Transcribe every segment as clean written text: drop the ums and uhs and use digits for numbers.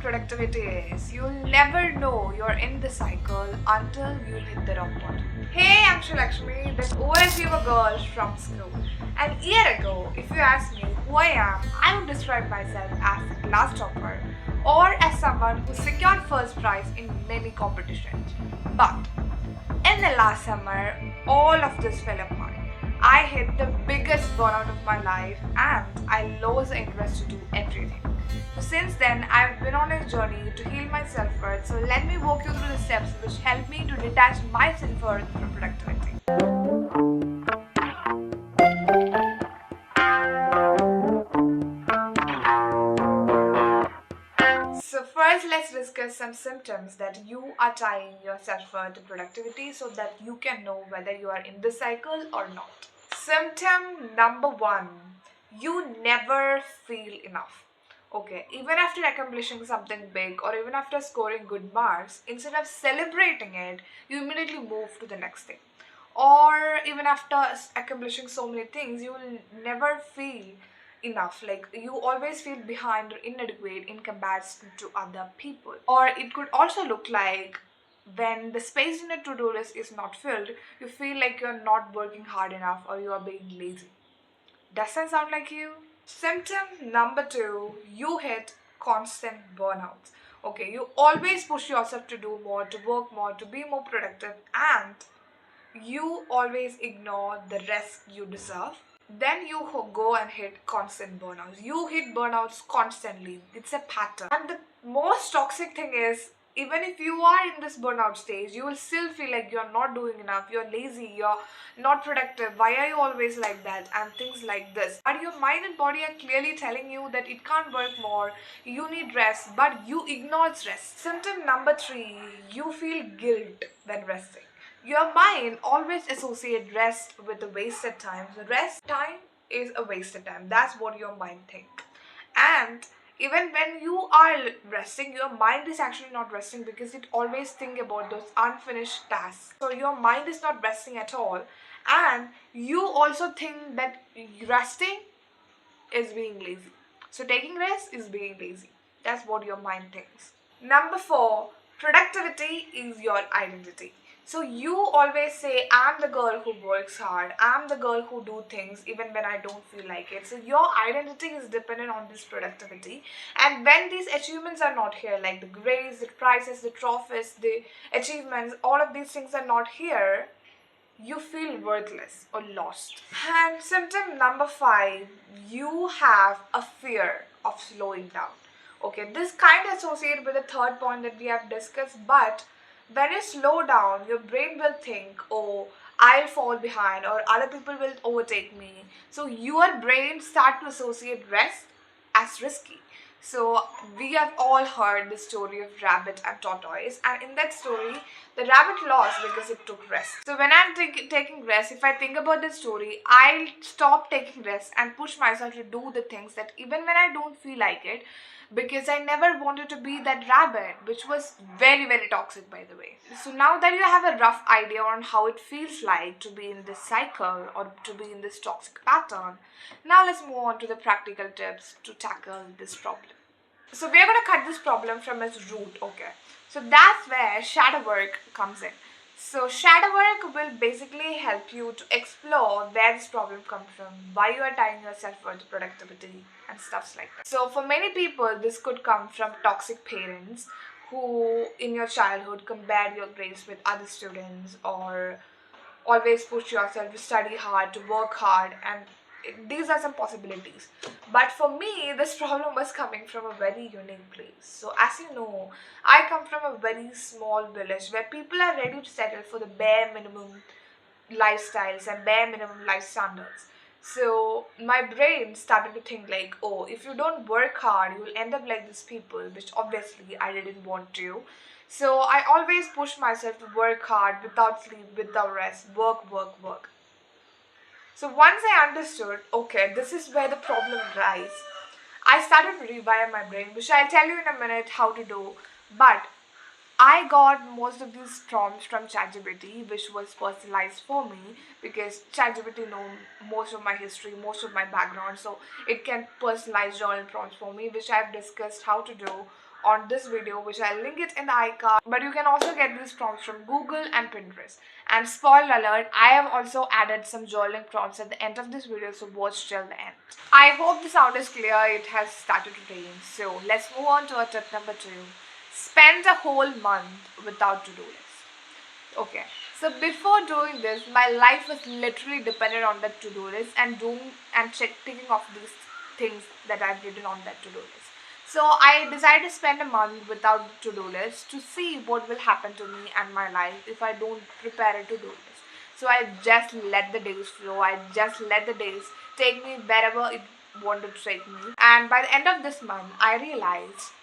productivity is, you'll never know you're in the cycle until you hit the rock bottom. Hey, I'm Lakshmi, the overachiever girl from school. And a year ago, if you ask me who I am, I would describe myself as a class topper or as someone who secured first prize in many competitions. But in the last summer, all of this fell apart. I hit the biggest burnout of my life and I lost the interest to do everything. So since then, I've been on a journey to heal my self-worth. So let me walk you through the steps which help me to detach my self-worth from productivity. So first, let's discuss some symptoms that you are tying your self-worth to productivity so that you can know whether you are in the cycle or not. Symptom number one, you never feel enough. Okay, even after accomplishing something big or even after scoring good marks, instead of celebrating it, you immediately move to the next thing. Or even after accomplishing so many things, you will never feel enough. Like you always feel behind or inadequate in comparison to other people. Or it could also look like when the space in a to-do list is not filled, you feel like you're not working hard enough or you are being lazy. Does that sound like you? Symptom number two, you hit constant burnouts. Okay, you always push yourself to do more, to work more, to be more productive, and you always ignore the rest you deserve. Then you go and hit constant burnouts. You hit burnouts constantly. It's a pattern. And the most toxic thing is, even if you are in this burnout stage, you will still feel like you're not doing enough, you're lazy, you're not productive. Why are you always like that? And things like this. But your mind and body are clearly telling you that it can't work more, you need rest, but you ignore rest. Symptom number three, you feel guilt when resting. Your mind always associates rest with a wasted time. So rest time is a wasted time. That's what your mind thinks. And even when you are resting, your mind is actually not resting because it always think about those unfinished tasks. So your mind is not resting at all. And you also think that resting is being lazy. So taking rest is being lazy. That's what your mind thinks. Number four, productivity is your identity. So you always say, I'm the girl who works hard. I'm the girl who do things even when I don't feel like it. So your identity is dependent on this productivity. And when these achievements are not here, like the grades, the prizes, the trophies, the achievements, all of these things are not here, you feel worthless or lost. And symptom number five, you have a fear of slowing down. Okay, this kind of associated with the third point that we have discussed, but when you slow down, your brain will think, oh, I'll fall behind or other people will overtake me. So your brain start to associate rest as risky. So we have all heard the story of rabbit and tortoise, and in that story, the rabbit lost because it took rest. So when I'm taking rest, if I think about the story, I'll stop taking rest and push myself to do the things that even when I don't feel like it, because I never wanted to be that rabbit, which was very, very toxic, by the way. So now that you have a rough idea on how it feels like to be in this cycle or to be in this toxic pattern, now let's move on to the practical tips to tackle this problem. So we're going to cut this problem from its root, okay? So that's where shadow work comes in. So shadow work will basically help you to explore where this problem comes from, why you are tying yourself for the productivity and stuff like that. So for many people, this could come from toxic parents who in your childhood compared your grades with other students or always push yourself to study hard, to work hard, and these are some possibilities. But for me, this problem was coming from a very unique place. So as you know, I come from a very small village where people are ready to settle for the bare minimum lifestyles and bare minimum life standards. So my brain started to think like, oh, if you don't work hard, you will end up like these people, which obviously I didn't want to. So I always push myself to work hard without sleep, without rest, work, work, work. So once I understood, okay, this is where the problem lies, I started to rewire my brain, which I'll tell you in a minute how to do. But I got most of these prompts from ChatGPT, which was personalized for me because ChatGPT knows most of my history, most of my background, so it can personalize journal prompts for me, which I've discussed how to do on this video, which I'll link it in the icon. But you can also get these prompts from Google and Pinterest. And spoiler alert, I have also added some journaling prompts at the end of this video, so watch till the end. I hope the sound is clear. It has started to rain. So let's move on to our tip number 2. Spend a whole month without to-do list. Okay, so before doing this, my life was literally dependent on that to-do list and ticking off these things that I've written on that to-do list. So I decided to spend a month without the to-do list to see what will happen to me and my life if I don't prepare a to-do list. So I just let the days flow. I just let the days take me wherever it wanted to take me. And by the end of this month, I realized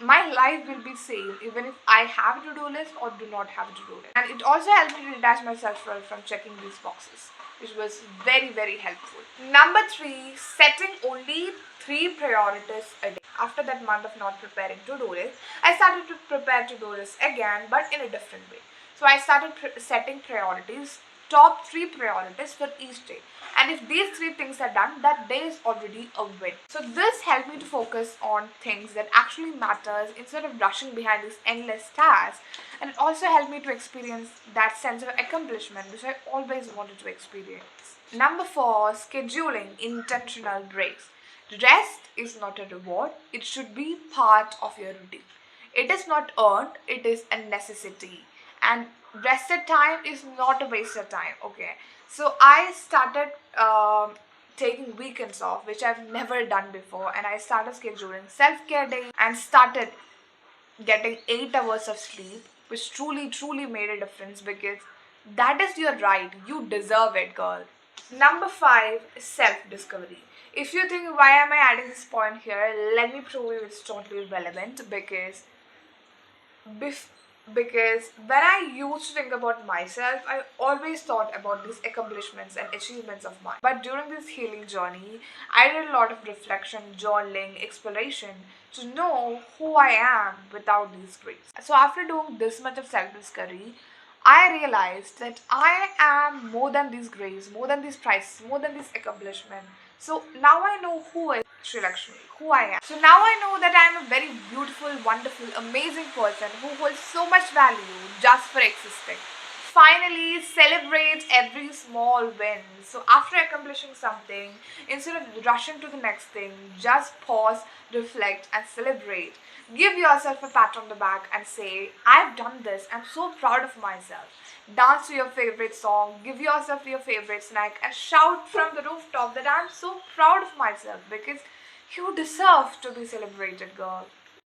my life will be same even if I have a to-do list or do not have a to-do list. And it also helped me to detach myself from checking these boxes, which was very helpful. Number 3, setting only 3 priorities a day. After that month of not preparing to-do list, I started to prepare to-do list again, but in a different way. So I started setting priorities, top 3 priorities for each day. And if these 3 things are done, that day is already a win. So this helped me to focus on things that actually matters instead of rushing behind these endless tasks. And it also helped me to experience that sense of accomplishment which I always wanted to experience. Number 4, scheduling intentional breaks. Rest is not a reward, it should be part of your routine. It is not earned, it is a necessity. And rested time is not a wasted time, okay? So I started taking weekends off, which I've never done before, and I started scheduling self-care days and started getting 8 hours of sleep, which truly made a difference because that is your right. You deserve it, girl. Number 5 is self-discovery. If you think why am I adding this point here, let me prove you it's totally relevant because when I used to think about myself, I always thought about these accomplishments and achievements of mine. But during this healing journey, I did a lot of reflection, journaling, exploration to know who I am without these grades. So after doing this much of self-discovery, I realized that I am more than these grades, more than these prizes, more than this accomplishment. So now I know who is Sri Lakshmi, who I am. So now I know that I am a very beautiful, wonderful, amazing person who holds so much value just for existing. Finally, celebrate every small win. So after accomplishing something, instead of rushing to the next thing, just pause, reflect and celebrate. Give yourself a pat on the back and say, I've done this, I'm so proud of myself. Dance to your favorite song, give yourself your favorite snack and shout from the rooftop that I'm so proud of myself because you deserve to be celebrated, girl.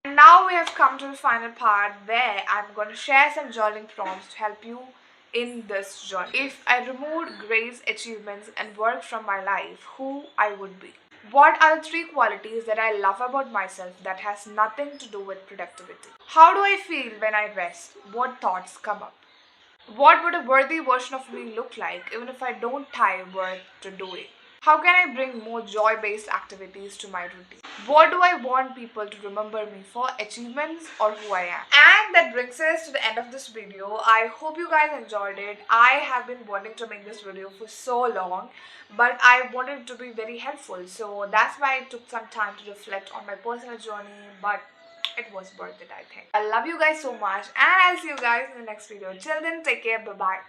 And now we have come to the final part where I'm going to share some journaling prompts to help you in this journey. If I removed grades, achievements and work from my life, who I would be? What are the 3 qualities that I love about myself that has nothing to do with productivity? How do I feel when I rest? What thoughts come up? What would a worthy version of me look like even if I don't tie worth to doing? How can I bring more joy-based activities to my routine? What do I want people to remember me for, achievements or who I am? And that brings us to the end of this video. I hope you guys enjoyed it. I have been wanting to make this video for so long, but I wanted it to be very helpful. So that's why it took some time to reflect on my personal journey, but it was worth it, I think. I love you guys so much and I'll see you guys in the next video. Till then, take care. Bye-bye.